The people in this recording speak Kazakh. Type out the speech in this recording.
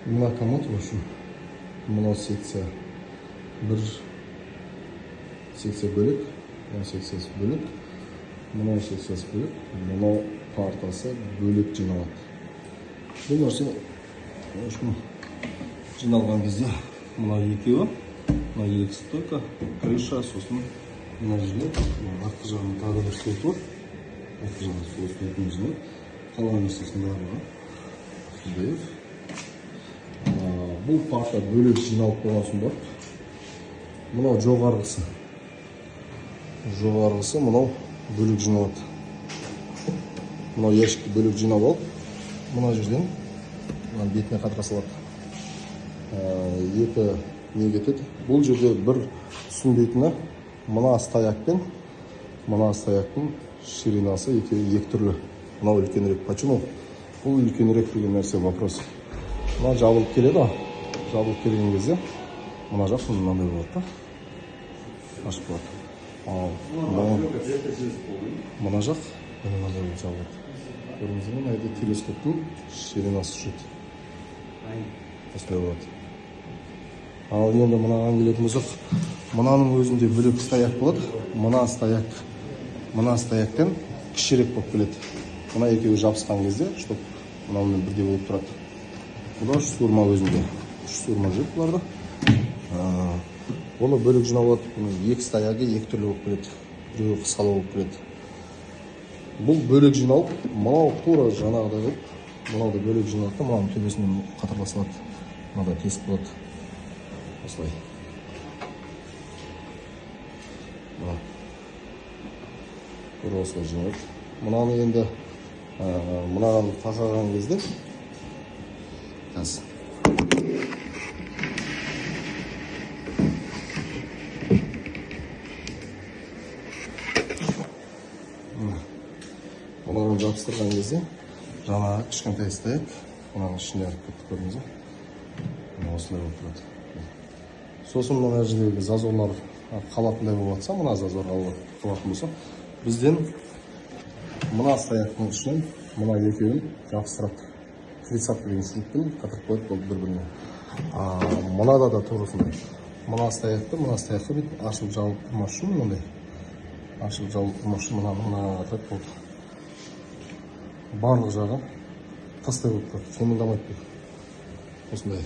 Мына комод, в общем, мына секция бір секция бөлек, мына секциясы бөлек, мына секциясы бөлек, мына партасы бөлек жиналады. Бұл нәрсе, в общем, жиналған кезде мына екеуі, мына екі стойка, крыша, сосын мына жерде артқы жағында тағы бір стойка бар. Артқы жағында сол стойканы жинап, қалған нәрсесін барлығы сіздейді. Бұл парта бөлек жиналып болған соң бар. Мынау жоғарғысы мынау бөлек жиналады. Мынау ящикті бөлек жинап алып, мына жерден бетіне қатыра салады. Екі не кетеді. Бұл жерде бір түсінбейтіні мына стояктың ширинасы екі түрлі. Мынау үлкенірек. Почему? Бұл үлкенірек деген нәрсе вопрос. Мына жабылып келеді. Жабылып келген кезде мына жақ мынандай болады. Ашық болады. Мына жақ мынандай жабылады. Көрдіңіз бе, мына телескоптың ширинасы жүреді. Осылай болады. Ал енді мынаған келетін болсақ, мынаның өзінде бөлек стояк болады. Мына стояктен кішірек болып келеді. Мына екеуі жабысқан кезде, чтобы мынаумен бірдей болып тұрады. Бұда үш суырма өзінде. Үш суырма жүріп бұларды. Оны бөлек жиналады. Екі стоягі екі түрлі болып келеді. Біреуі қысқалы болып келеді. Бұл бөлек жиналып, мынау тура жаңағыдай болып, мынау да бөлек жиналады, мынаның төбесінен қатарласылады. Мынада тесік болады. Осылай. Көрі осылай жиналады. Мынаны енді мынаған тақаған кезде қазір мынаған жабыстырған кезде жаңа кішкентай стояк мынаның ішіне әріп кетті, көрдіңіз бе? Осылай болып тұрады. Сосын мына жердегі зазорлар қалатындай болып жатса, мына зазор қалатын болса, бізден мына стояктың ішінен мына екеуін жабыстырады. Прицапка деген шуруппен қатырып қойып болды бір-біріне. Мынада да турысындай. Мына стоякты бүйтіп ашылып жабылып тұрмас үшін мынандай. Ашылып жабылып тұрмас үшін мына қатырып болды. Барлық жағы тастай болып тұрады. Сонымен дамайды. Осындай.